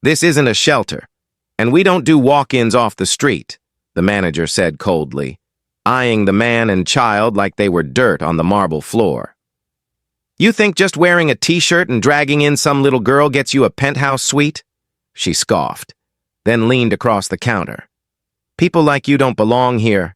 This isn't a shelter, and we don't do walk-ins off the street, the manager said coldly, eyeing the man and child like they were dirt on the marble floor. You think just wearing a t-shirt and dragging in some little girl gets you a penthouse suite? She scoffed, then leaned across the counter. People like you don't belong here.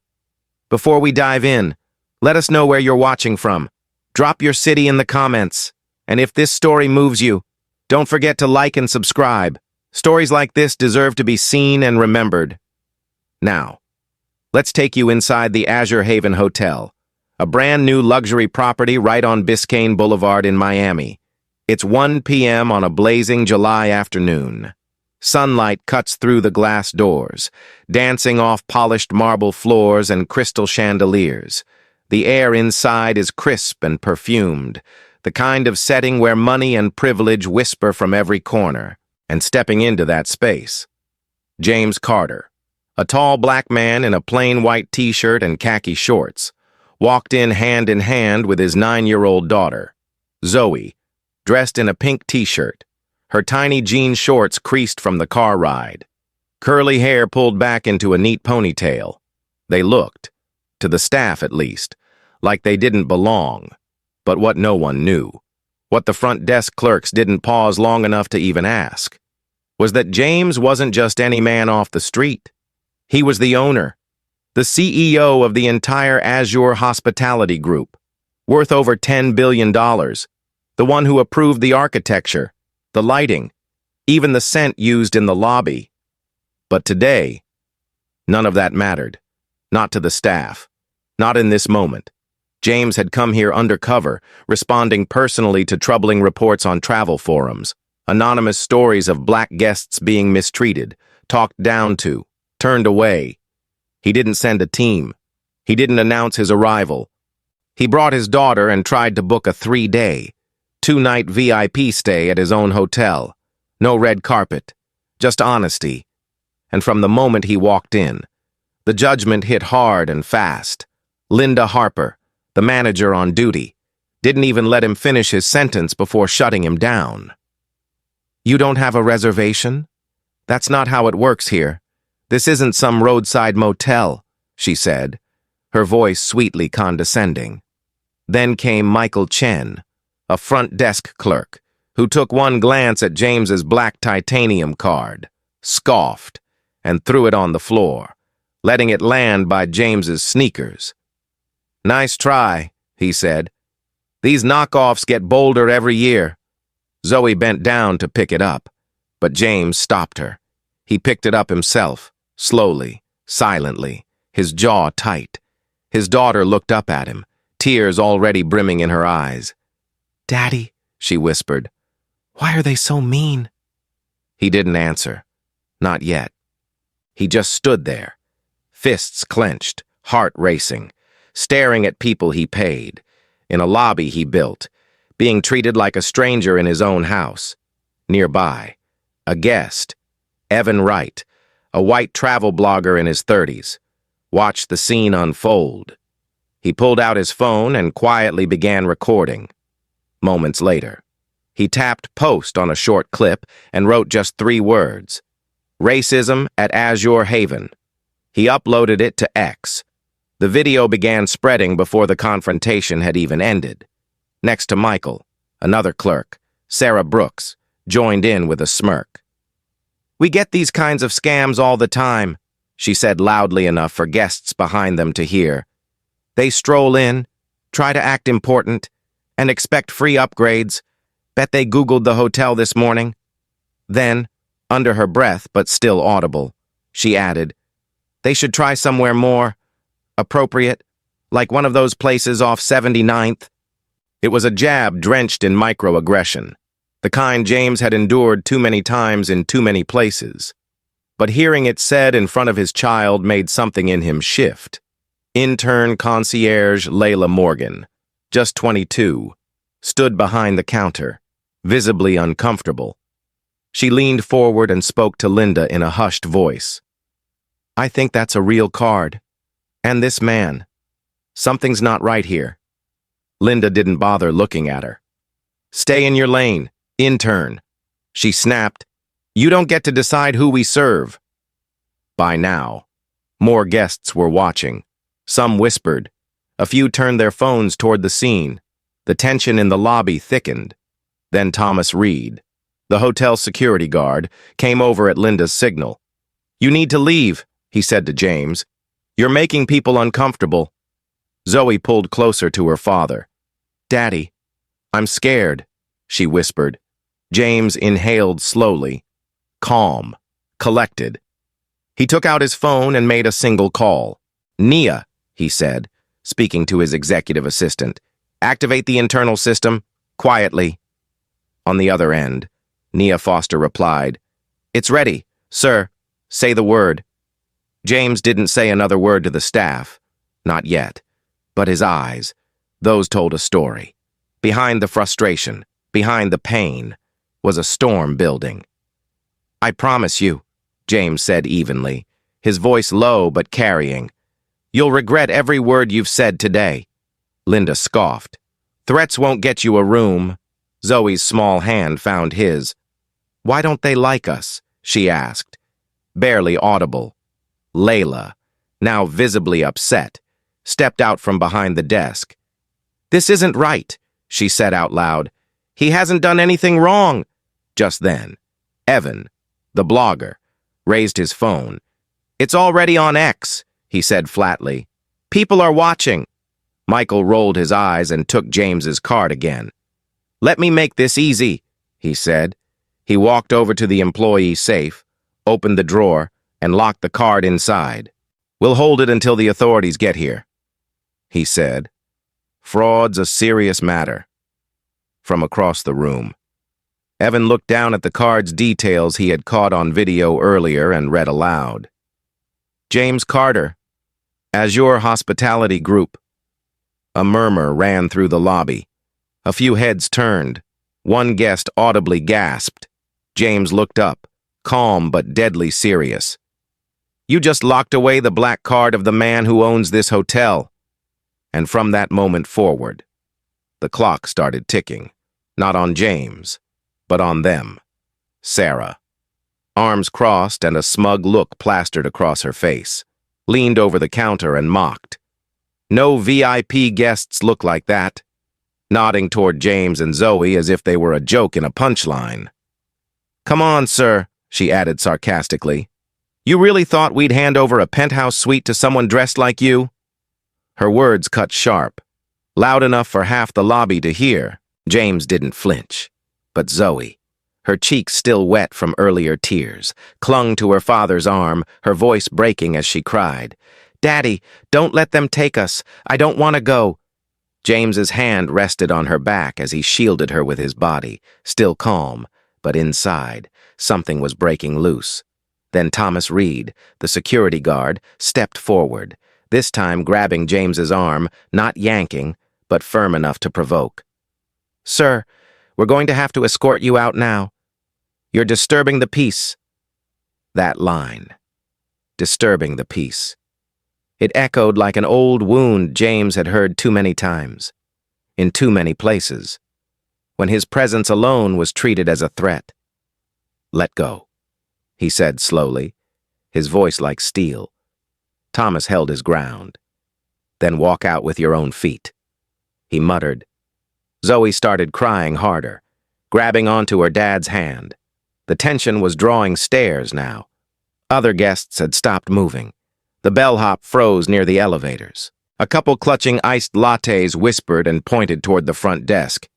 Before we dive in, let us know where you're watching from. Drop your city in the comments. And if this story moves you, don't forget to like and subscribe. Stories like this deserve to be seen and remembered. Now, let's take you inside the Azure Haven Hotel, a brand new luxury property right on Biscayne Boulevard in Miami. It's 1 p.m. on a blazing July afternoon. Sunlight cuts through the glass doors, dancing off polished marble floors and crystal chandeliers. The air inside is crisp and perfumed, the kind of setting where money and privilege whisper from every corner. And stepping into that space, James Carter, a tall black man in a plain white t-shirt and khaki shorts, walked in hand with his 9-year-old daughter, Zoe, dressed in a pink t-shirt, her tiny jean shorts creased from the car ride, curly hair pulled back into a neat ponytail. They looked, to the staff at least, like they didn't belong. But what no one knew, what the front desk clerks didn't pause long enough to even ask, was that James wasn't just any man off the street. He was the owner, the CEO of the entire Azure Hospitality Group, worth over $10 billion, the one who approved the architecture, the lighting, even the scent used in the lobby. But today, none of that mattered. Not to the staff. Not in this moment. James had come here undercover, responding personally to troubling reports on travel forums, anonymous stories of black guests being mistreated, talked down to, turned away. He didn't send a team. He didn't announce his arrival. He brought his daughter and tried to book a 3-day, 2-night VIP stay at his own hotel. No red carpet, just honesty. And from the moment he walked in, the judgment hit hard and fast. Linda Harper, the manager on duty, didn't even let him finish his sentence before shutting him down. You don't have a reservation? That's not how it works here. This isn't some roadside motel, she said, her voice sweetly condescending. Then came Michael Chen, a front desk clerk, who took one glance at James's black titanium card, scoffed, and threw it on the floor, letting it land by James's sneakers. Nice try, he said. These knockoffs get bolder every year. Zoe bent down to pick it up, but James stopped her. He picked it up himself, slowly, silently, his jaw tight. His daughter looked up at him, tears already brimming in her eyes. Daddy, she whispered, why are they so mean? He didn't answer. Not yet. He just stood there, fists clenched, heart racing, staring at people he paid, in a lobby he built, being treated like a stranger in his own house. Nearby, a guest, Evan Wright, a white travel blogger in his 30s, watched the scene unfold. He pulled out his phone and quietly began recording. Moments later, he tapped post on a short clip and wrote just 3 words. Racism at Azure Haven. He uploaded it to X. The video began spreading before the confrontation had even ended. Next to Michael, another clerk, Sarah Brooks, joined in with a smirk. We get these kinds of scams all the time, she said loudly enough for guests behind them to hear. They stroll in, try to act important, and expect free upgrades. Bet they Googled the hotel this morning. Then, under her breath but still audible, she added, they should try somewhere more appropriate, like one of those places off 79th. It was a jab drenched in microaggression, the kind James had endured too many times in too many places. But hearing it said in front of his child made something in him shift. Intern concierge Layla Morgan, just 22, stood behind the counter, visibly uncomfortable. She leaned forward and spoke to Linda in a hushed voice. I think that's a real card. And this man. Something's not right here. Linda didn't bother looking at her. Stay in your lane, intern, she snapped, You don't get to decide who we serve. By now, more guests were watching. Some whispered. A few turned their phones toward the scene. The tension in the lobby thickened. Then Thomas Reed, the hotel security guard, came over at Linda's signal. You need to leave, he said to James. You're making people uncomfortable. Zoe pulled closer to her father. Daddy, I'm scared, she whispered. James inhaled slowly, calm, collected. He took out his phone and made a single call. Nia, he said, speaking to his executive assistant. Activate the internal system, quietly. On the other end, Nia Foster replied, It's ready, sir. Say the word. James didn't say another word to the staff. Not yet. But his eyes, those told a story. Behind the frustration, behind the pain, was a storm building. I promise you, James said evenly, his voice low but carrying. You'll regret every word you've said today. Linda scoffed. Threats won't get you a room. Zoe's small hand found his. Why don't they like us? She asked. Barely audible. Layla, now visibly upset, stepped out from behind the desk. This isn't right, she said out loud. He hasn't done anything wrong. Just then, Evan, the blogger, raised his phone. It's already on X, he said flatly. People are watching. Michael rolled his eyes and took James's card again. Let me make this easy, he said. He walked over to the employee safe, opened the drawer, and locked the card inside. We'll hold it until the authorities get here, he said. Fraud's a serious matter. From across the room, Evan looked down at the card's details he had caught on video earlier and read aloud. James Carter, Azure Hospitality Group. A murmur ran through the lobby. A few heads turned. One guest audibly gasped. James looked up, calm but deadly serious. You just locked away the black card of the man who owns this hotel. And from that moment forward, the clock started ticking, not on James, but on them. Sarah, arms crossed and a smug look plastered across her face, leaned over the counter and mocked. No VIP guests look like that, nodding toward James and Zoe as if they were a joke in a punchline. Come on, sir, she added sarcastically. You really thought we'd hand over a penthouse suite to someone dressed like you? Her words cut sharp, loud enough for half the lobby to hear. James didn't flinch, but Zoe, her cheeks still wet from earlier tears, clung to her father's arm, her voice breaking as she cried, Daddy, don't let them take us. I don't want to go. James's hand rested on her back as he shielded her with his body, still calm, but inside, something was breaking loose. Then Thomas Reed, the security guard, stepped forward, this time grabbing James's arm, not yanking, but firm enough to provoke. Sir, we're going to have to escort you out now. You're disturbing the peace. That line. Disturbing the peace. It echoed like an old wound James had heard too many times, in too many places, when his presence alone was treated as a threat. Let go, he said slowly, his voice like steel. Thomas held his ground. Then walk out with your own feet, he muttered. Zoe started crying harder, grabbing onto her dad's hand. The tension was drawing stares now. Other guests had stopped moving. The bellhop froze near the elevators. A couple clutching iced lattes whispered and pointed toward the front desk.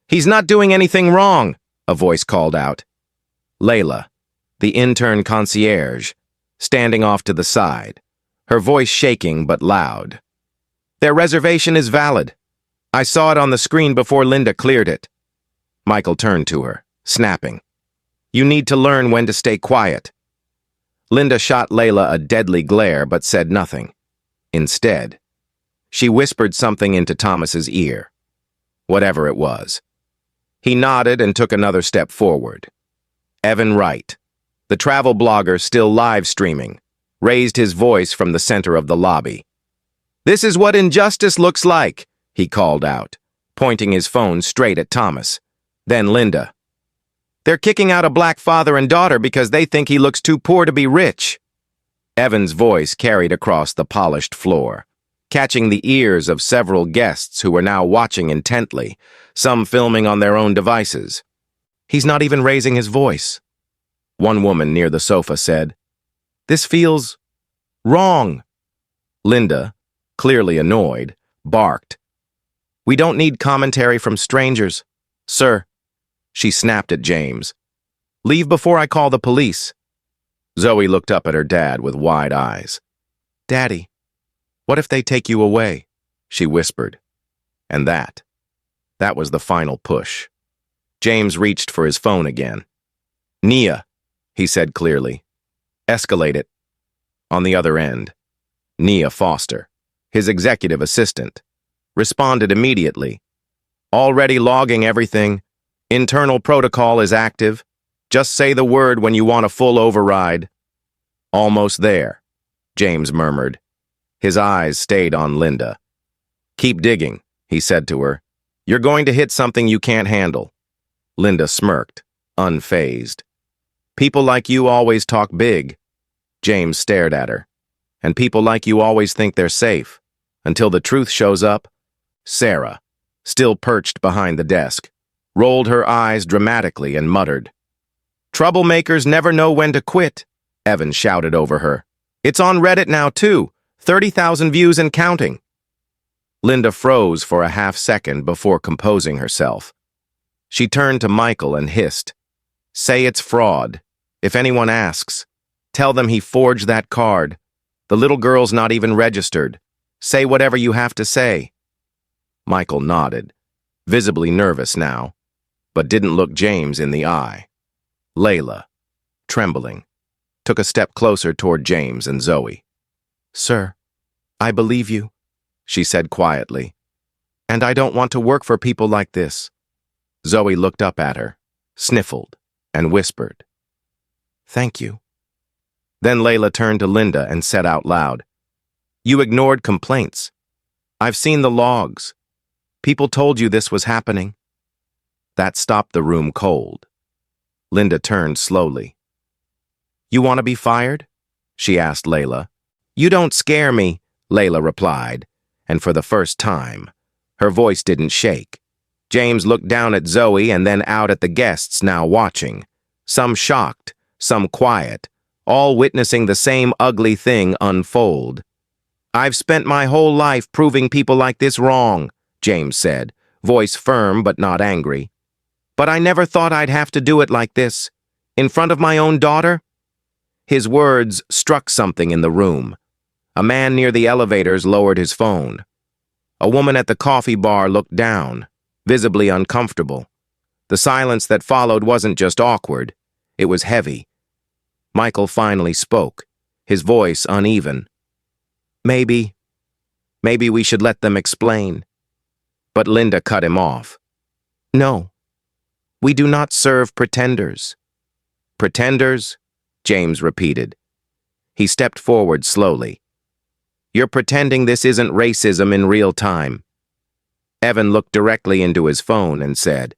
He's not doing anything wrong, a voice called out. Layla, the intern concierge, standing off to the side, her voice shaking but loud. Their reservation is valid. I saw it on the screen before Linda cleared it. Michael turned to her, snapping. You need to learn when to stay quiet. Linda shot Layla a deadly glare but said nothing. Instead, she whispered something into Thomas's ear. Whatever it was. He nodded and took another step forward. Evan Wright, the travel blogger still live streaming, raised his voice from the center of the lobby. This is what injustice looks like, he called out, pointing his phone straight at Thomas. Then Linda. They're kicking out a black father and daughter because they think he looks too poor to be rich. Evan's voice carried across the polished floor, catching the ears of several guests who were now watching intently, some filming on their own devices. He's not even raising his voice. One woman near the sofa said, "This feels wrong." Linda, clearly annoyed, barked, "We don't need commentary from strangers, sir." She snapped at James. "Leave before I call the police." Zoe looked up at her dad with wide eyes. "Daddy, what if they take you away?" she whispered. And that was the final push. James reached for his phone again. "Nia," he said clearly. "Escalate it." On the other end, Nia Foster, his executive assistant, responded immediately. "Already logging everything. Internal protocol is active. Just say the word when you want a full override." "Almost there," James murmured. His eyes stayed on Linda. "Keep digging," he said to her. "You're going to hit something you can't handle." Linda smirked, unfazed. "People like you always talk big." James stared at her. "And people like you always think they're safe. Until the truth shows up." Sarah, still perched behind the desk, rolled her eyes dramatically and muttered. "Troublemakers never know when to quit," Evan shouted over her. "It's on Reddit now, too. 30,000 views and counting." Linda froze for a half-second before composing herself. She turned to Michael and hissed, "Say it's fraud. If anyone asks, tell them he forged that card. The little girl's not even registered. Say whatever you have to say." Michael nodded, visibly nervous now, but didn't look James in the eye. Layla, trembling, took a step closer toward James and Zoe. "Sir, I believe you," she said quietly. "And I don't want to work for people like this." Zoe looked up at her, sniffled, and whispered, "Thank you." Then Layla turned to Linda and said out loud, "You ignored complaints. I've seen the logs. People told you this was happening." That stopped the room cold. Linda turned slowly. "You want to be fired?" she asked Layla. "You don't scare me," Layla replied, and for the first time, her voice didn't shake. James looked down at Zoe and then out at the guests now watching, some shocked, some quiet, all witnessing the same ugly thing unfold. "I've spent my whole life proving people like this wrong," James said, voice firm but not angry. "But I never thought I'd have to do it like this, in front of my own daughter." His words struck something in the room. A man near the elevators lowered his phone. A woman at the coffee bar looked down, visibly uncomfortable. The silence that followed wasn't just awkward, it was heavy. Michael finally spoke, his voice uneven. Maybe we should let them explain." But Linda cut him off. "No, we do not serve pretenders." "Pretenders?" James repeated. He stepped forward slowly. "You're pretending this isn't racism in real time." Evan looked directly into his phone and said,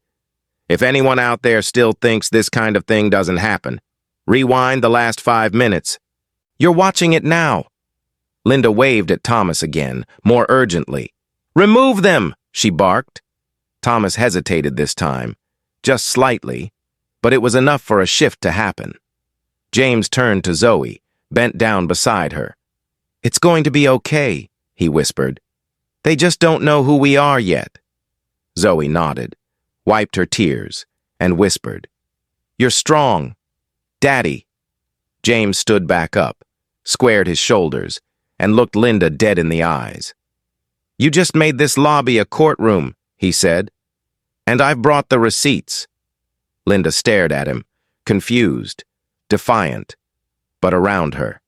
"If anyone out there still thinks this kind of thing doesn't happen, rewind the last 5 minutes. You're watching it now." Linda waved at Thomas again, more urgently. "Remove them!" she barked. Thomas hesitated this time, just slightly, but it was enough for a shift to happen. James turned to Zoe, bent down beside her. "It's going to be okay," he whispered. "They just don't know who we are yet." Zoe nodded, wiped her tears, and whispered, "You're strong. Daddy." James stood back up, squared his shoulders, and looked Linda dead in the eyes. "You just made this lobby a courtroom," he said. "And I've brought the receipts." Linda stared at him, confused, defiant, but around her,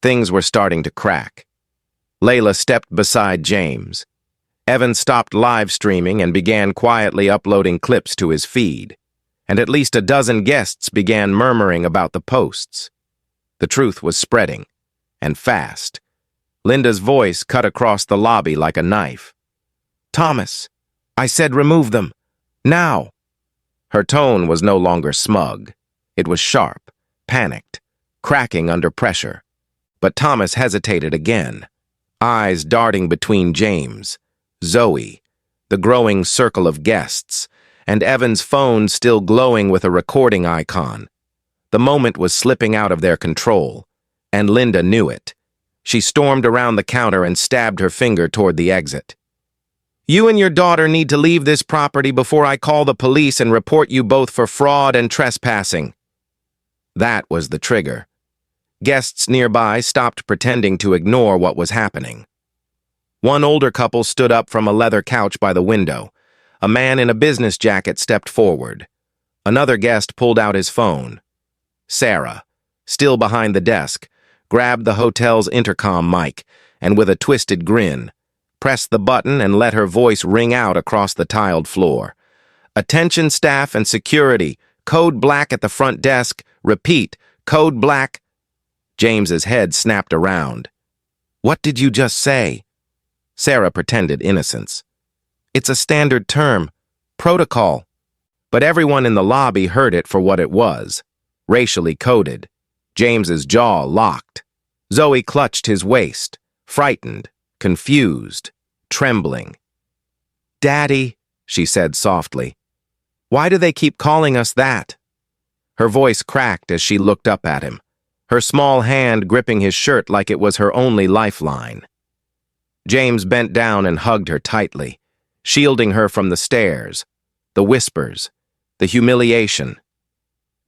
things were starting to crack. Layla stepped beside James. Evan stopped live streaming and began quietly uploading clips to his feed, and at least a dozen guests began murmuring about the posts. The truth was spreading, and fast. Linda's voice cut across the lobby like a knife. "Thomas, I said remove them. Now." Her tone was no longer smug. It was sharp, panicked, cracking under pressure. But Thomas hesitated again, eyes darting between James, Zoe, the growing circle of guests, and Evan's phone still glowing with a recording icon. The moment was slipping out of their control, and Linda knew it. She stormed around the counter and stabbed her finger toward the exit. "You and your daughter need to leave this property before I call the police and report you both for fraud and trespassing." That was the trigger. Guests nearby stopped pretending to ignore what was happening. One older couple stood up from a leather couch by the window. A man in a business jacket stepped forward. Another guest pulled out his phone. Sarah, still behind the desk, grabbed the hotel's intercom mic and, with a twisted grin, pressed the button and let her voice ring out across the tiled floor. "Attention staff and security, code black at the front desk. Repeat, code black." James's head snapped around. "What did you just say?" Sarah pretended innocence. "It's a standard term, protocol." But everyone in the lobby heard it for what it was, racially coded. James's jaw locked. Zoe clutched his waist, frightened, confused, trembling. "Daddy," she said softly, "why do they keep calling us that?" Her voice cracked as she looked up at him, her small hand gripping his shirt like it was her only lifeline. James bent down and hugged her tightly, shielding her from the stares, the whispers, the humiliation.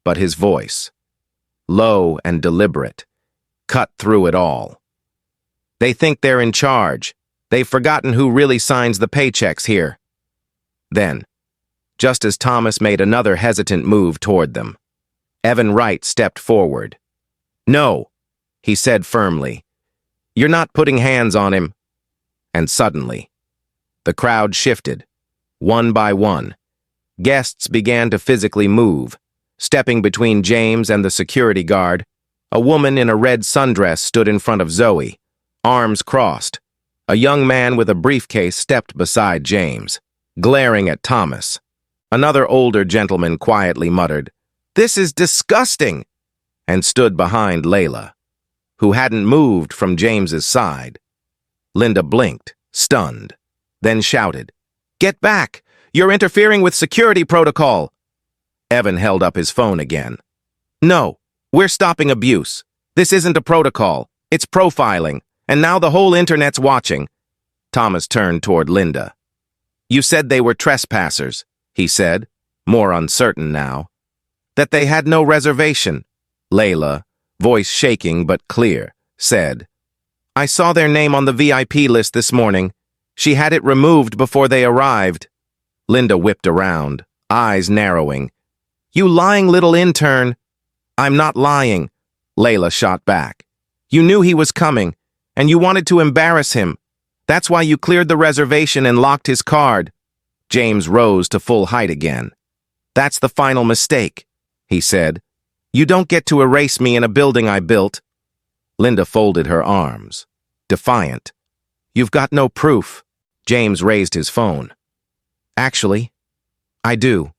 But his voice, low and deliberate, cut through it all. "They think they're in charge. They've forgotten who really signs the paychecks here." Then, just as Thomas made another hesitant move toward them, Evan Wright stepped forward. "No," he said firmly. "You're not putting hands on him." And suddenly, the crowd shifted, one by one. Guests began to physically move, stepping between James and the security guard. A woman in a red sundress stood in front of Zoe, arms crossed. A young man with a briefcase stepped beside James, glaring at Thomas. Another older gentleman quietly muttered, "This is disgusting," and stood behind Layla, who hadn't moved from James's side. Linda blinked, stunned, then shouted, "Get back! You're interfering with security protocol!" Evan held up his phone again. "No, we're stopping abuse. This isn't a protocol. It's profiling, and now the whole internet's watching." Thomas turned toward Linda. "You said they were trespassers," he said, more uncertain now. "That they had no reservation." Layla, voice shaking but clear, said, "I saw their name on the VIP list this morning. She had it removed before they arrived." Linda whipped around, eyes narrowing. "You lying little intern." "I'm not lying," Layla shot back. "You knew he was coming, and you wanted to embarrass him. That's why you cleared the reservation and locked his card." James rose to full height again. "That's the final mistake," he said. "You don't get to erase me in a building I built." Linda folded her arms, defiant. "You've got no proof." James raised his phone. "Actually, I do.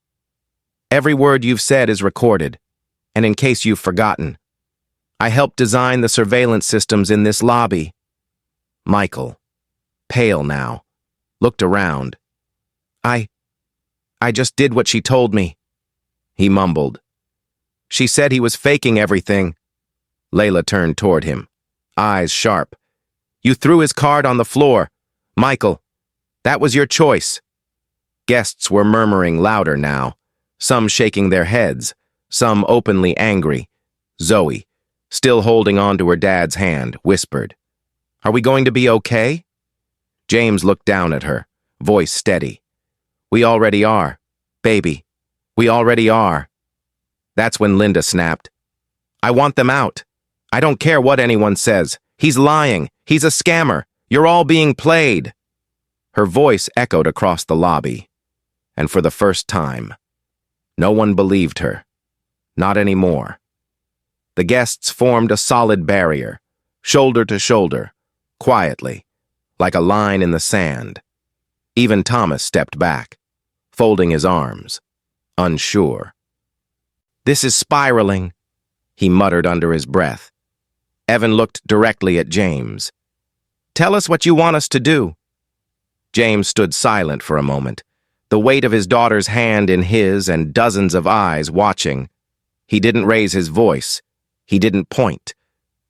Every word you've said is recorded, and in case you've forgotten, I helped design the surveillance systems in this lobby." Michael, pale now, looked around. I just did what she told me," he mumbled. "She said he was faking everything." Layla turned toward him, eyes sharp. "You threw his card on the floor. Michael, that was your choice." Guests were murmuring louder now, some shaking their heads, some openly angry. Zoe, still holding on to her dad's hand, whispered, "Are we going to be okay?" James looked down at her, voice steady. "We already are, baby. We already are." That's when Linda snapped, "I want them out. I don't care what anyone says. He's lying. He's a scammer. You're all being played." Her voice echoed across the lobby, and for the first time, no one believed her. Not anymore. The guests formed a solid barrier, shoulder to shoulder, quietly, like a line in the sand. Even Thomas stepped back, folding his arms, unsure. "This is spiraling," he muttered under his breath. Evan looked directly at James. "Tell us what you want us to do." James stood silent for a moment, the weight of his daughter's hand in his and dozens of eyes watching. He didn't raise his voice. He didn't point.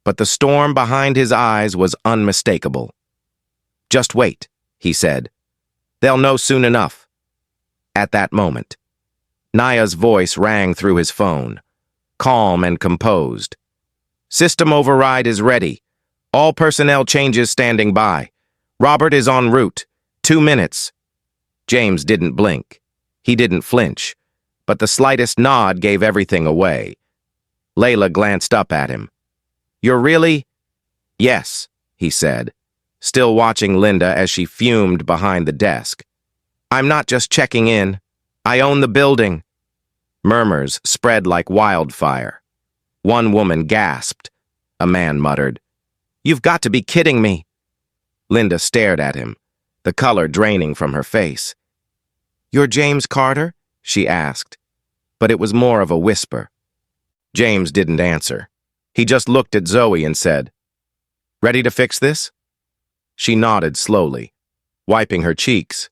But the storm behind his eyes was unmistakable. "Just wait," he said. "They'll know soon enough." At that moment, Naya's voice rang through his phone, calm and composed. "System override is ready. All personnel changes standing by. Robert is en route. 2 minutes." James didn't blink. He didn't flinch. But the slightest nod gave everything away. Layla glanced up at him. "You're really—" "Yes," he said, still watching Linda as she fumed behind the desk. "I'm not just checking in. I own the building." Murmurs spread like wildfire. One woman gasped. A man muttered, "You've got to be kidding me." Linda stared at him, the color draining from her face. "You're James Carter?" she asked, but it was more of a whisper. James didn't answer. He just looked at Zoe and said, "Ready to fix this?" She nodded slowly, wiping her cheeks.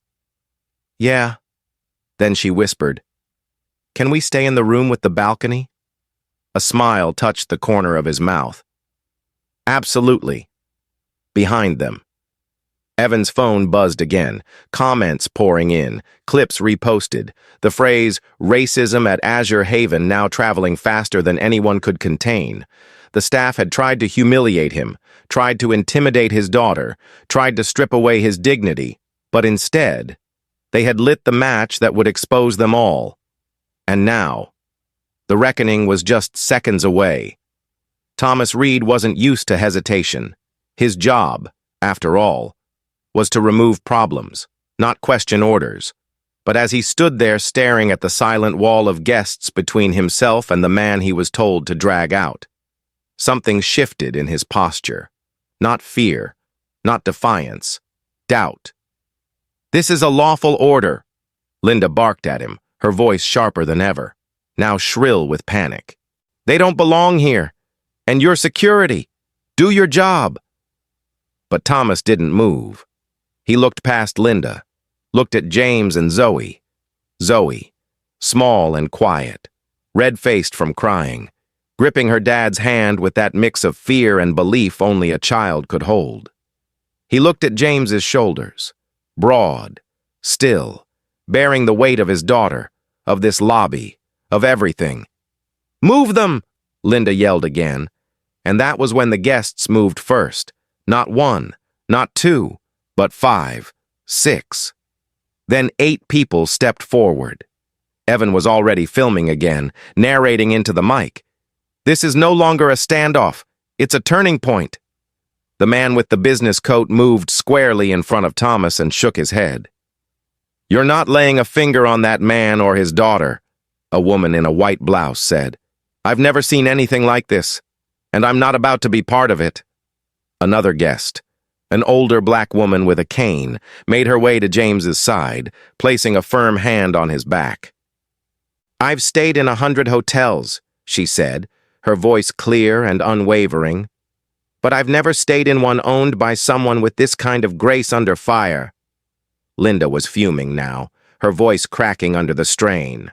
"Yeah." Then she whispered, "Can we stay in the room with the balcony?" A smile touched the corner of his mouth. "Absolutely." Behind them. Evan's phone buzzed again, comments pouring in, clips reposted, the phrase "racism at Azure Haven" now traveling faster than anyone could contain. The staff had tried to humiliate him, tried to intimidate his daughter, tried to strip away his dignity, but instead, they had lit the match that would expose them all. And now, the reckoning was just seconds away. Thomas Reed wasn't used to hesitation. His job, after all, was to remove problems, not question orders. But as he stood there staring at the silent wall of guests between himself and the man he was told to drag out, something shifted in his posture. Not fear, not defiance, doubt. "This is a lawful order," Linda barked at him, her voice sharper than ever, now shrill with panic. "They don't belong here. And your security. Do your job." But Thomas didn't move. He looked past Linda, looked at James and Zoe. Zoe, small and quiet, red-faced from crying, gripping her dad's hand with that mix of fear and belief only a child could hold. He looked at James's shoulders, broad, still, bearing the weight of his daughter, of this lobby, of everything. "Move them!" Linda yelled again, and that was when the guests moved first. Not one, not two, but 5, 6. Then 8 people stepped forward. Evan was already filming again, narrating into the mic. "This is no longer a standoff. It's a turning point." The man with the business coat moved squarely in front of Thomas and shook his head. "You're not laying a finger on that man or his daughter," a woman in a white blouse said. "I've never seen anything like this, and I'm not about to be part of it." Another guest, an older black woman with a cane, made her way to James's side, placing a firm hand on his back. "I've stayed in 100 hotels," she said, her voice clear and unwavering. "But I've never stayed in one owned by someone with this kind of grace under fire." Linda was fuming now, her voice cracking under the strain.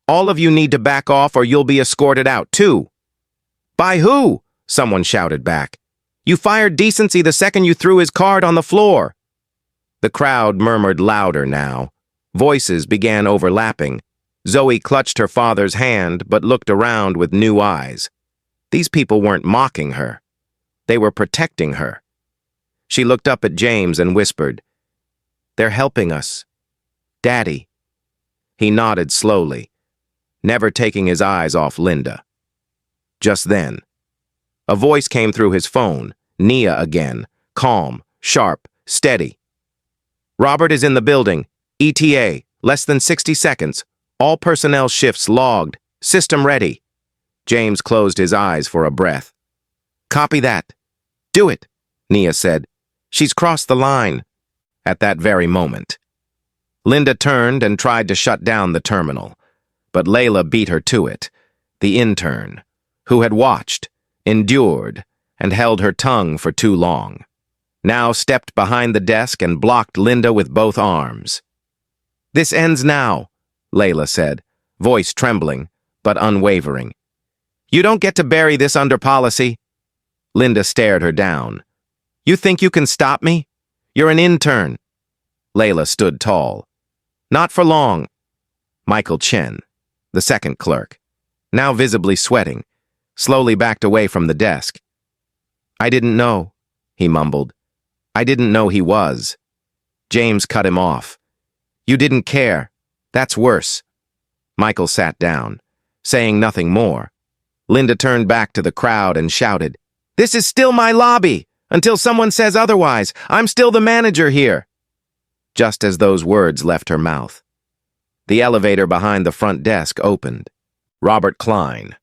"All of you need to back off or you'll be escorted out, too." "By who?" someone shouted back. "You fired decency the second you threw his card on the floor." The crowd murmured louder now. Voices began overlapping. Zoe clutched her father's hand but looked around with new eyes. These people weren't mocking her. They were protecting her. She looked up at James and whispered, "They're helping us. Daddy." He nodded slowly, never taking his eyes off Linda. Just then, a voice came through his phone, Nia again, calm, sharp, steady. "Robert is in the building. ETA, less than 60 seconds. All personnel shifts logged. System ready." James closed his eyes for a breath. "Copy that." "Do it," Nia said. "She's crossed the line." At that very moment, Linda turned and tried to shut down the terminal. But Layla beat her to it, the intern, who had watched, endured, and held her tongue for too long. Now stepped behind the desk and blocked Linda with both arms. "This ends now," Layla said, voice trembling, but unwavering. "You don't get to bury this under policy." Linda stared her down. "You think you can stop me? You're an intern." Layla stood tall. "Not for long." Michael Chen, the second clerk, now visibly sweating, slowly backed away from the desk. "I didn't know," he mumbled. "I didn't know he was." James cut him off. "You didn't care. That's worse." Michael sat down, saying nothing more. Linda turned back to the crowd and shouted, "This is still my lobby! Until someone says otherwise, I'm still the manager here!" Just as those words left her mouth, the elevator behind the front desk opened. Robert Klein,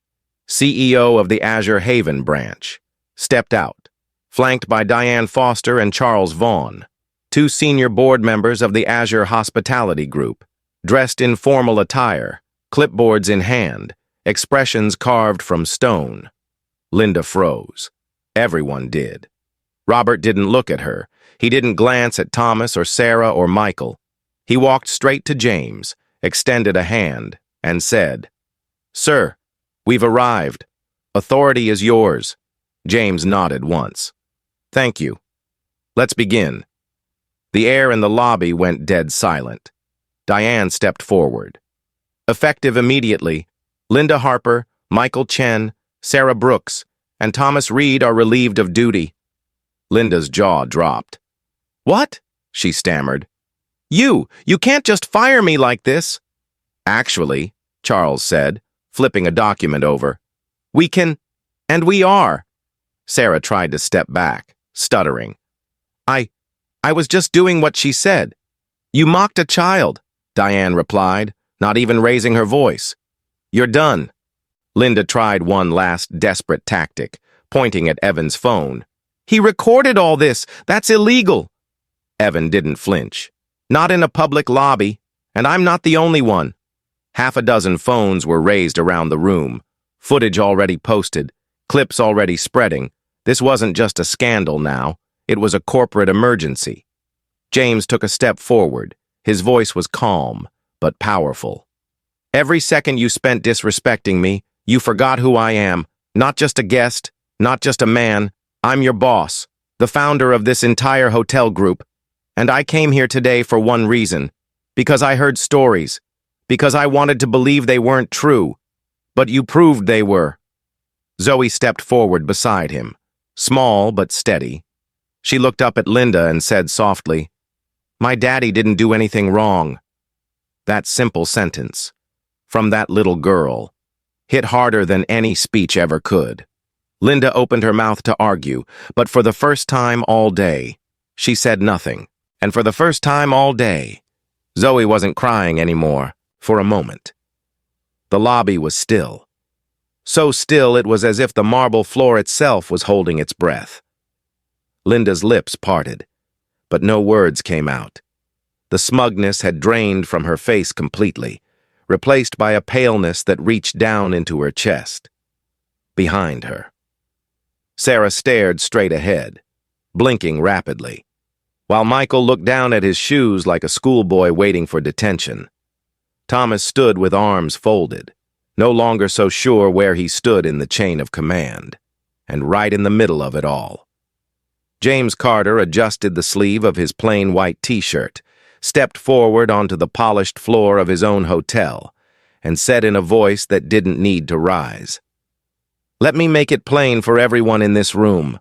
CEO of the Azure Haven branch, stepped out, flanked by Diane Foster and Charles Vaughn, two senior board members of the Azure Hospitality Group, dressed in formal attire, clipboards in hand, expressions carved from stone. Linda froze. Everyone did. Robert didn't look at her. He didn't glance at Thomas or Sarah or Michael. He walked straight to James, extended a hand, and said, "Sir, we've arrived. Authority is yours." James nodded once. "Thank you. Let's begin." The air in the lobby went dead silent. Diane stepped forward. Effective immediately, Linda Harper, Michael Chen, Sarah Brooks, and Thomas Reed are relieved of duty. Linda's jaw dropped. "What?" she stammered. You can't just fire me like this." "Actually," Charles said, flipping a document over, "we can, and we are." Sarah tried to step back, stuttering. I was just doing what she said." "You mocked a child," Diane replied, not even raising her voice. "You're done." Linda tried one last desperate tactic, pointing at Evan's phone. "He recorded all this. That's illegal." Evan didn't flinch. "Not in a public lobby, and I'm not the only one." Half a dozen phones were raised around the room, footage already posted, clips already spreading. This wasn't just a scandal now, it was a corporate emergency. James took a step forward. His voice was calm, but powerful. "Every second you spent disrespecting me, you forgot who I am. Not just a guest, not just a man. I'm your boss, the founder of this entire hotel group. And I came here today for one reason. Because I heard stories. Because I wanted to believe they weren't true. But you proved they were." Zoe stepped forward beside him, small but steady. She looked up at Linda and said softly, "My daddy didn't do anything wrong." That simple sentence, from that little girl, hit harder than any speech ever could. Linda opened her mouth to argue, but for the first time all day, she said nothing. And for the first time all day, Zoe wasn't crying anymore, for a moment. The lobby was still. So still it was as if the marble floor itself was holding its breath. Linda's lips parted, but no words came out. The smugness had drained from her face completely, replaced by a paleness that reached down into her chest. Behind her, Sarah stared straight ahead, blinking rapidly, while Michael looked down at his shoes like a schoolboy waiting for detention. Thomas stood with arms folded, no longer so sure where he stood in the chain of command, and right in the middle of it all. James Carter adjusted the sleeve of his plain white t-shirt, stepped forward onto the polished floor of his own hotel, and said in a voice that didn't need to rise, "Let me make it plain for everyone in this room."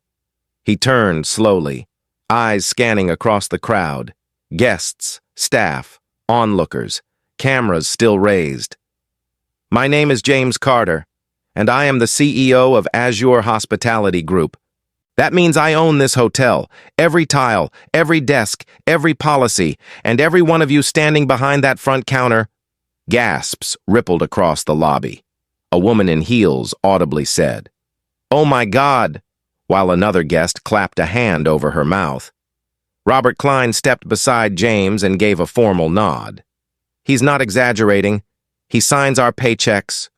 He turned slowly, eyes scanning across the crowd, guests, staff, onlookers, cameras still raised. "My name is James Carter, and I am the CEO of Azure Hospitality Group. That means I own this hotel, every tile, every desk, every policy, and every one of you standing behind that front counter." Gasps rippled across the lobby. A woman in heels audibly said, "Oh my God," while another guest clapped a hand over her mouth. Robert Klein stepped beside James and gave a formal nod. He's not exaggerating. He signs our paychecks.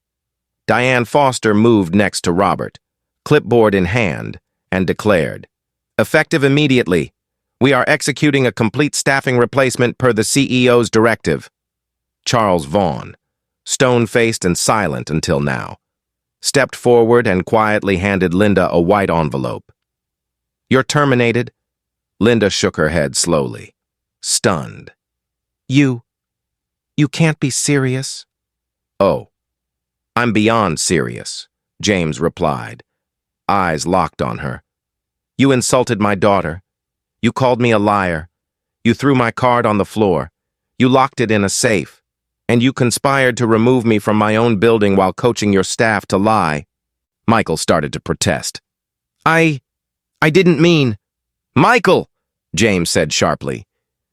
Diane Foster moved next to Robert, clipboard in hand, and declared, "Effective immediately. We are executing a complete staffing replacement per the CEO's directive." Charles Vaughn, stone-faced and silent until now, stepped forward and quietly handed Linda a white envelope. "You're terminated." Linda shook her head slowly, stunned. You can't be serious." "Oh, I'm beyond serious," James replied, eyes locked on her. "You insulted my daughter. You called me a liar. You threw my card on the floor. You locked it in a safe. And you conspired to remove me from my own building while coaching your staff to lie." Michael started to protest. I didn't mean—" "Michael," James said sharply,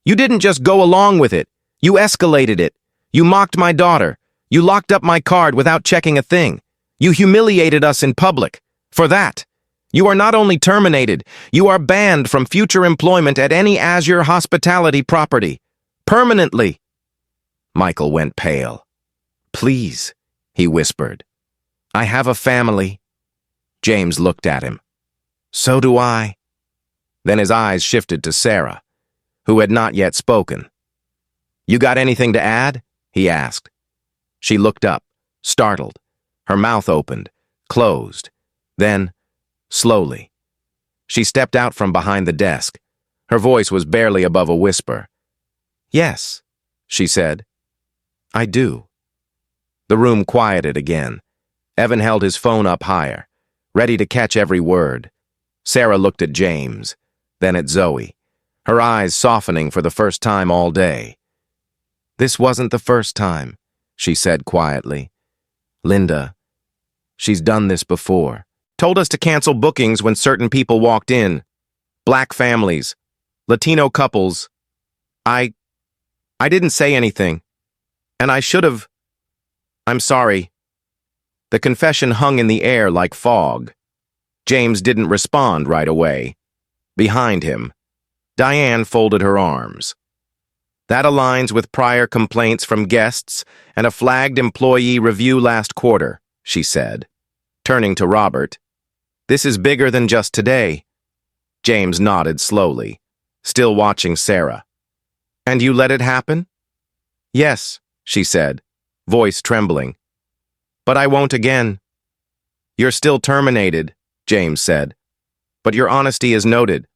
"you didn't just go along with it. You escalated it. You mocked my daughter. You locked up my card without checking a thing. You humiliated us in public. For that, you are not only terminated, you are banned from future employment at any Azure Hospitality property. Permanently." Michael went pale. "Please," he whispered. "I have a family." James looked at him. "So do I." Then his eyes shifted to Sarah, who had not yet spoken. "You got anything to add?" he asked. She looked up, startled. Her mouth opened, closed. Then, slowly, she stepped out from behind the desk. Her voice was barely above a whisper. "Yes," she said. "I do." The room quieted again. Evan held his phone up higher, ready to catch every word. Sarah looked at James, then at Zoe, her eyes softening for the first time all day. "This wasn't the first time," she said quietly. "Linda, she's done this before. Told us to cancel bookings when certain people walked in. Black families, Latino couples. I didn't say anything. And I should have. I'm sorry." The confession hung in the air like fog. James didn't respond right away. Behind him, Diane folded her arms. "That aligns with prior complaints from guests and a flagged employee review last quarter," she said, turning to Robert. "This is bigger than just today." James nodded slowly, still watching Sarah. "And you let it happen?" "Yes," she said, voice trembling. "But I won't again." "You're still terminated," James said. "But your honesty is noted.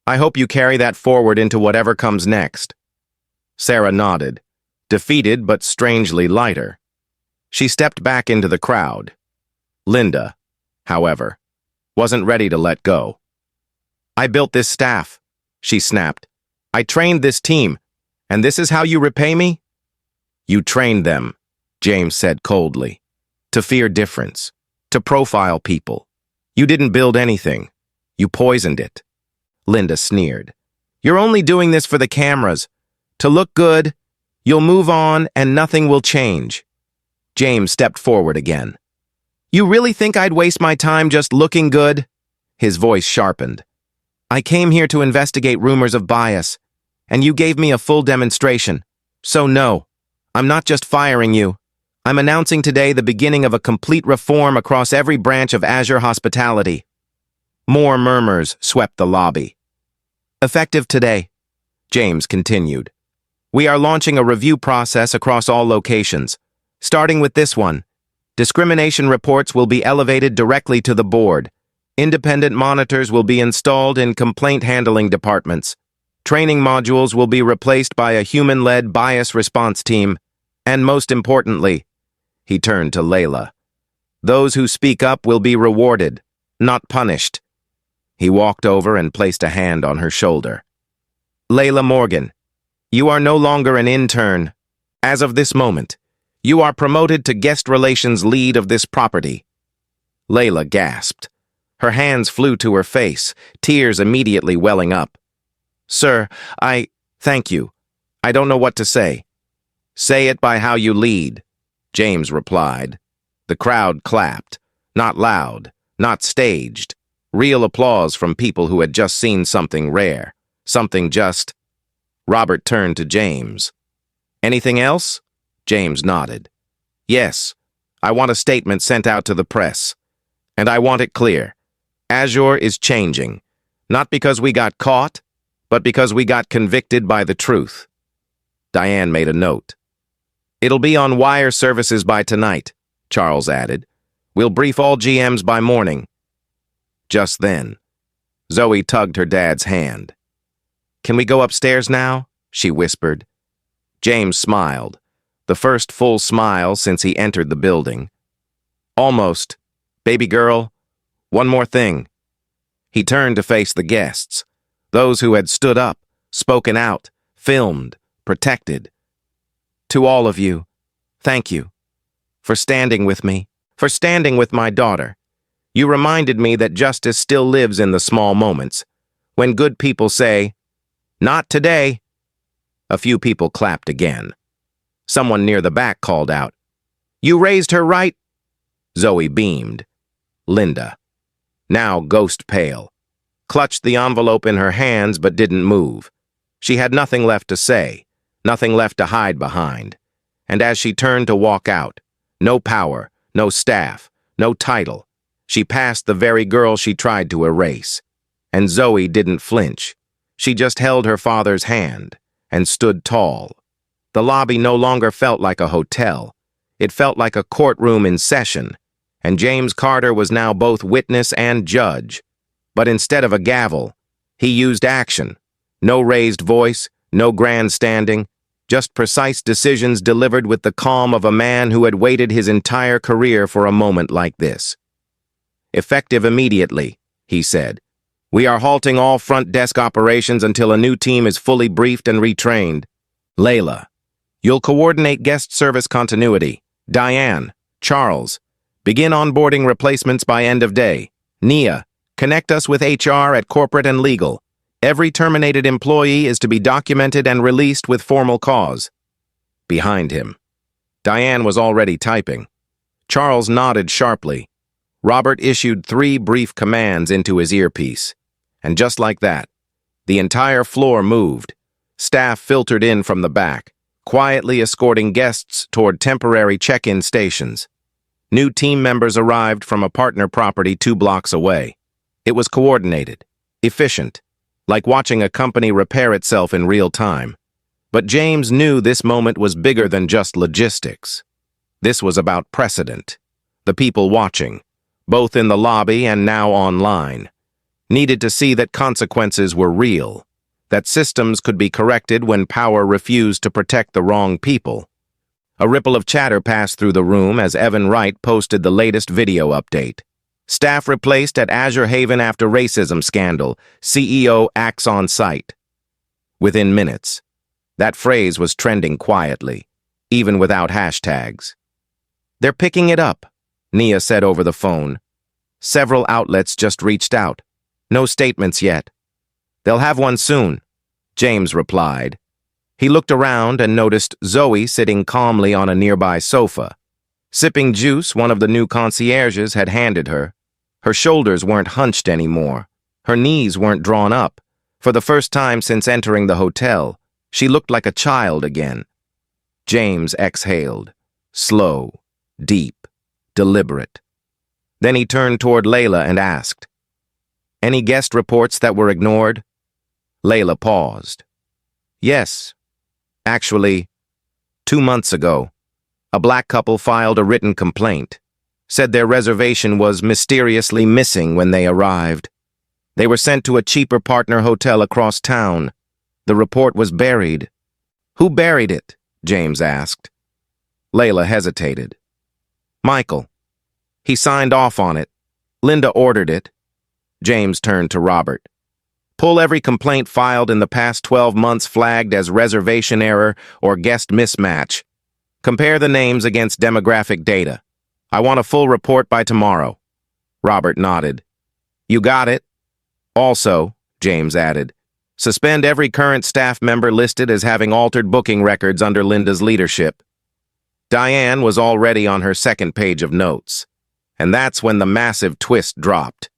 I hope you carry that forward into whatever comes next." Sarah nodded, defeated but strangely lighter. She stepped back into the crowd. Linda, however, wasn't ready to let go. "I built this staff," she snapped. "I trained this team, and this is how you repay me?" "You trained them," James said coldly, "to fear difference, to profile people. You didn't build anything. You poisoned it." Linda sneered. "You're only doing this for the cameras. To look good, you'll move on and nothing will change." James stepped forward again. "You really think I'd waste my time just looking good?" His voice sharpened. "I came here to investigate rumors of bias, and you gave me a full demonstration. So no, I'm not just firing you. I'm announcing today the beginning of a complete reform across every branch of Azure Hospitality." More murmurs swept the lobby. "Effective today," James continued, "we are launching a review process across all locations. Starting with this one, discrimination reports will be elevated directly to the board. Independent monitors will be installed in complaint handling departments. Training modules will be replaced by a human-led bias response team. And most importantly," he turned to Layla, "those who speak up will be rewarded, not punished." He walked over and placed a hand on her shoulder. "Layla Morgan, you are no longer an intern. As of this moment, you are promoted to guest relations lead of this property." Layla gasped. Her hands flew to her face, tears immediately welling up. "Sir, thank you. I don't know what to say." "Say it by how you lead," James replied. The crowd clapped, not loud, not staged. Real applause from people who had just seen something rare, something just. Robert turned to James. "Anything else?" James nodded. Yes, I want a statement sent out to the press. And I want it clear. Azure is changing. Not because we got caught, but because we got convicted by the truth. Diane made a note. It'll be on wire services by tonight, Charles added. We'll brief all GMs by morning. Just then, Zoe tugged her dad's hand. Can we go upstairs now? She whispered. James smiled, the first full smile since he entered the building. Almost. Baby girl, one more thing. He turned to face the guests, those who had stood up, spoken out, filmed, protected. To all of you, thank you for standing with me, for standing with my daughter. You reminded me that justice still lives in the small moments, when good people say, "Not today." A few people clapped again. Someone near the back called out, "You raised her right?" Zoe beamed. Linda, now ghost pale, clutched the envelope in her hands but didn't move. She had nothing left to say, nothing left to hide behind. And as she turned to walk out, no power, no staff, no title, she passed the very girl she tried to erase. And Zoe didn't flinch. She just held her father's hand and stood tall. The lobby no longer felt like a hotel. It felt like a courtroom in session, and James Carter was now both witness and judge. But instead of a gavel, he used action. No raised voice, no grandstanding, just precise decisions delivered with the calm of a man who had waited his entire career for a moment like this. Effective immediately, he said. We are halting all front desk operations until a new team is fully briefed and retrained. Layla, you'll coordinate guest service continuity. Diane, Charles, begin onboarding replacements by end of day. Nia, connect us with HR at corporate and legal. Every terminated employee is to be documented and released with formal cause. Behind him, Diane was already typing. Charles nodded sharply. Robert issued 3 brief commands into his earpiece. And just like that, the entire floor moved. Staff filtered in from the back, quietly escorting guests toward temporary check-in stations. New team members arrived from a partner property 2 blocks away. It was coordinated, efficient, like watching a company repair itself in real time. But James knew this moment was bigger than just logistics. This was about precedent. The people watching, both in the lobby and now online, needed to see that consequences were real, that systems could be corrected when power refused to protect the wrong people. A ripple of chatter passed through the room as Evan Wright posted the latest video update. Staff replaced at Azure Haven after racism scandal. CEO acts on site. Within minutes, that phrase was trending quietly, even without hashtags. They're picking it up, Nia said over the phone. Several outlets just reached out. No statements yet. They'll have one soon, James replied. He looked around and noticed Zoe sitting calmly on a nearby sofa. Sipping juice one of the new concierges had handed her. Her shoulders weren't hunched anymore. Her knees weren't drawn up. For the first time since entering the hotel, she looked like a child again. James exhaled. Slow, deep, deliberate. Then he turned toward Layla and asked, Any guest reports that were ignored? Layla paused. Yes. Actually, 2 months ago, a black couple filed a written complaint, said their reservation was mysteriously missing when they arrived. They were sent to a cheaper partner hotel across town. The report was buried. Who buried it? James asked. Layla hesitated. Michael. He signed off on it. Linda ordered it. James turned to Robert. Pull every complaint filed in the past 12 months flagged as reservation error or guest mismatch. Compare the names against demographic data. I want a full report by tomorrow. Robert nodded. You got it. Also, James added, suspend every current staff member listed as having altered booking records under Linda's leadership. Diane was already on her second page of notes, and that's when the massive twist dropped.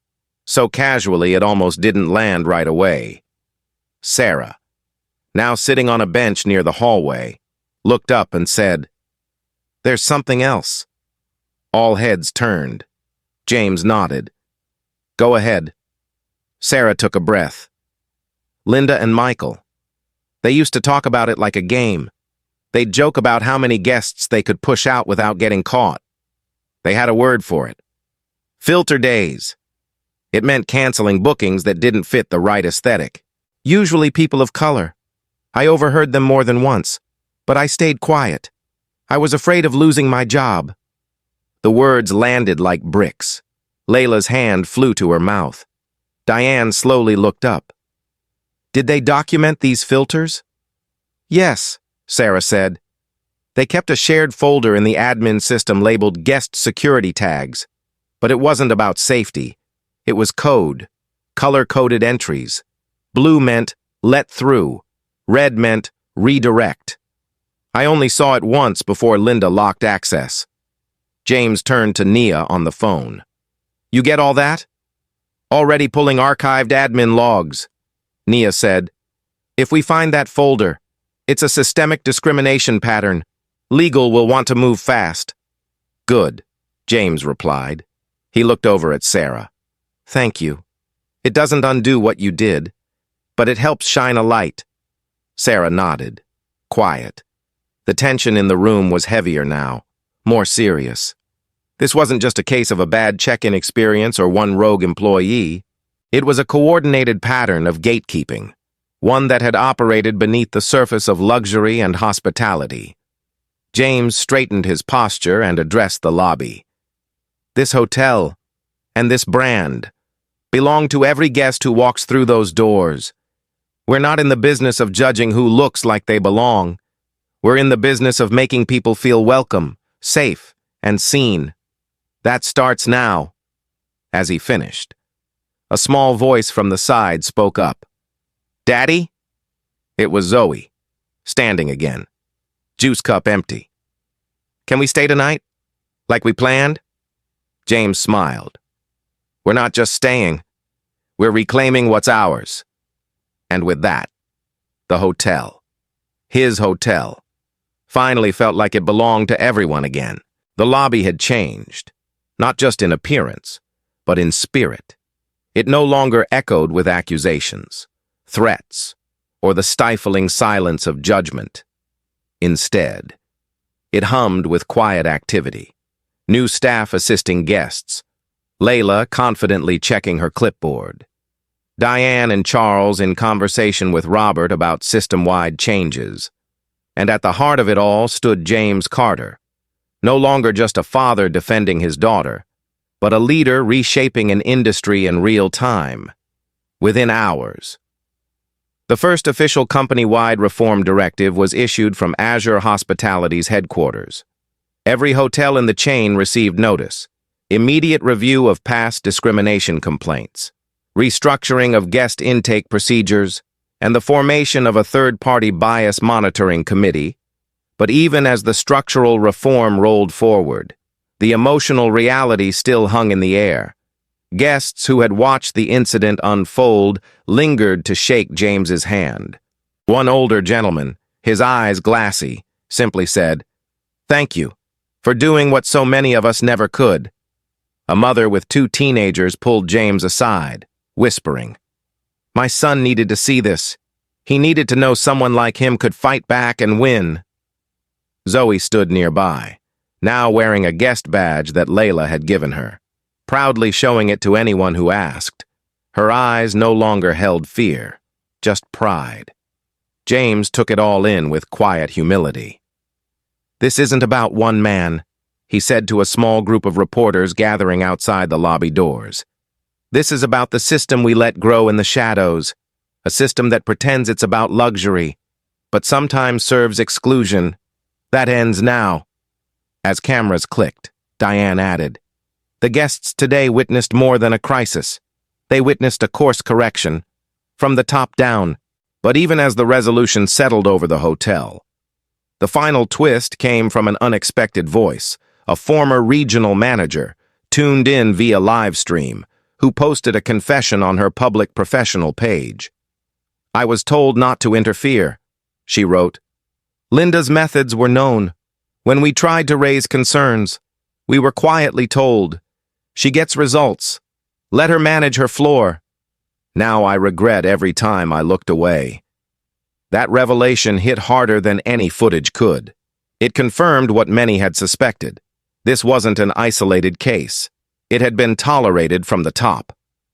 So casually it almost didn't land right away. Sarah, now sitting on a bench near the hallway, looked up and said, There's something else. All heads turned. James nodded. Go ahead. Sarah took a breath. Linda and Michael. They used to talk about it like a game. They'd joke about how many guests they could push out without getting caught. They had a word for it. Filter days. It meant canceling bookings that didn't fit the right aesthetic. Usually people of color. I overheard them more than once, but I stayed quiet. I was afraid of losing my job. The words landed like bricks. Layla's hand flew to her mouth. Diane slowly looked up. Did they document these filters? Yes, Sarah said. They kept a shared folder in the admin system labeled guest security tags. But it wasn't about safety. It was code, color-coded entries. Blue meant let through. Red meant redirect. I only saw it once before Linda locked access. James turned to Nia on the phone. You get all that? Already pulling archived admin logs. Nia said, if we find that folder, it's a systemic discrimination pattern. Legal will want to move fast. Good, James replied. He looked over at Sarah. Thank you. It doesn't undo what you did, but it helps shine a light. Sarah nodded, quiet. The tension in the room was heavier now, more serious. This wasn't just a case of a bad check-in experience or one rogue employee. It was a coordinated pattern of gatekeeping, one that had operated beneath the surface of luxury and hospitality. James straightened his posture and addressed the lobby. This hotel and this brand belong to every guest who walks through those doors. We're not in the business of judging who looks like they belong. We're in the business of making people feel welcome, safe, and seen. That starts now. As he finished, a small voice from the side spoke up. Daddy? It was Zoe, standing again. Juice cup empty. Can we stay tonight? Like we planned? James smiled. We're not just staying. We're reclaiming what's ours. And with that, the hotel, his hotel, finally felt like it belonged to everyone again. The lobby had changed, not just in appearance, but in spirit. It no longer echoed with accusations, threats, or the stifling silence of judgment. Instead, it hummed with quiet activity. New staff assisting guests, Layla confidently checking her clipboard, Diane and Charles in conversation with Robert about system-wide changes. And at the heart of it all stood James Carter, no longer just a father defending his daughter, but a leader reshaping an industry in real time, within hours. The first official company-wide reform directive was issued from Azure Hospitality's headquarters. Every hotel in the chain received notice, immediate review of past discrimination complaints, restructuring of guest intake procedures, and the formation of a third-party bias monitoring committee. But even as the structural reform rolled forward, the emotional reality still hung in the air. Guests who had watched the incident unfold lingered to shake James's hand. One older gentleman, his eyes glassy, simply said, "Thank you for doing what so many of us never could." A mother with 2 teenagers pulled James aside, whispering, "My son needed to see this. He needed to know someone like him could fight back and win." Zoe stood nearby, now wearing a guest badge that Layla had given her, proudly showing it to anyone who asked. Her eyes no longer held fear, just pride. James took it all in with quiet humility. "This isn't about one man," he said to a small group of reporters gathering outside the lobby doors. "This is about the system we let grow in the shadows, a system that pretends it's about luxury, but sometimes serves exclusion. That ends now." As cameras clicked, Diane added, "The guests today witnessed more than a crisis. They witnessed a course correction, from the top down." But even as the resolution settled over the hotel, the final twist came from an unexpected voice, a former regional manager, tuned in via live stream, who posted a confession on her public professional page. "I was told not to interfere," she wrote. "Linda's methods were known. When we tried to raise concerns, we were quietly told, "She gets results. Let her manage her floor." Now I regret every time I looked away. That revelation hit harder than any footage could. It confirmed what many had suspected. This wasn't an isolated case. It had been tolerated from the top.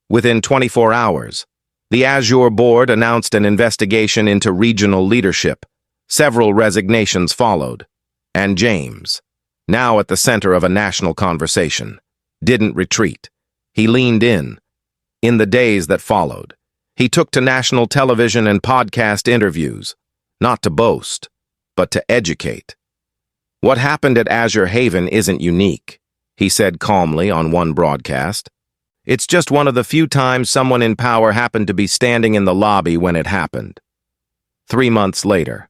Within 24 hours, the Azure board announced an investigation into regional leadership. Several resignations followed. And James, now at the center of a national conversation, didn't retreat. He leaned in. In the days that followed, he took to national television and podcast interviews, not to boast, but to educate. "What happened at Azure Haven isn't unique," he said calmly on one broadcast. "It's just one of the few times someone in power happened to be standing in the lobby when it happened." 3 months later,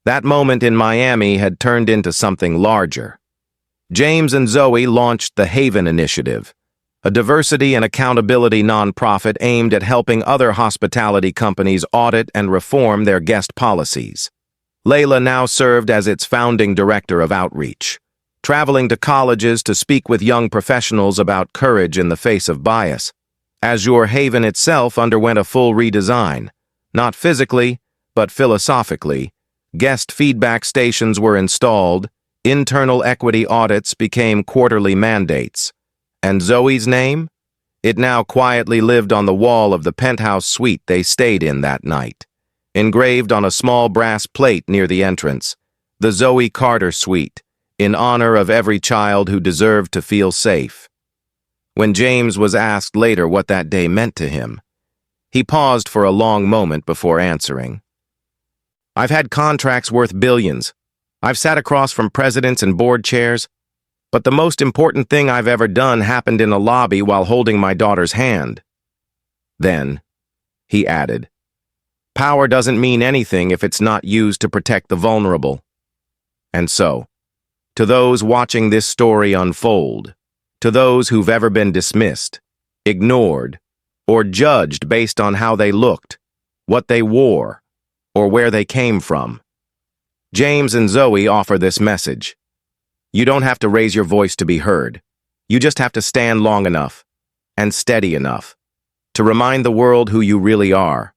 that moment in Miami had turned into something larger. James and Zoe launched the Haven Initiative, a diversity and accountability nonprofit aimed at helping other hospitality companies audit and reform their guest policies. Layla now served as its founding director of outreach, traveling to colleges to speak with young professionals about courage in the face of bias. Azure Haven itself underwent a full redesign, not physically, but philosophically. Guest feedback stations were installed, internal equity audits became quarterly mandates. And Zoe's name? It now quietly lived on the wall of the penthouse suite they stayed in that night. Engraved on a small brass plate near the entrance, the Zoe Carter Suite, in honor of every child who deserved to feel safe. When James was asked later what that day meant to him, he paused for a long moment before answering. "I've had contracts worth billions. I've sat across from presidents and board chairs, but the most important thing I've ever done happened in a lobby while holding my daughter's hand." Then, he added, "Power doesn't mean anything if it's not used to protect the vulnerable." And so, to those watching this story unfold, to those who've ever been dismissed, ignored, or judged based on how they looked, what they wore, or where they came from, James and Zoe offer this message. You don't have to raise your voice to be heard. You just have to stand long enough and steady enough to remind the world who you really are.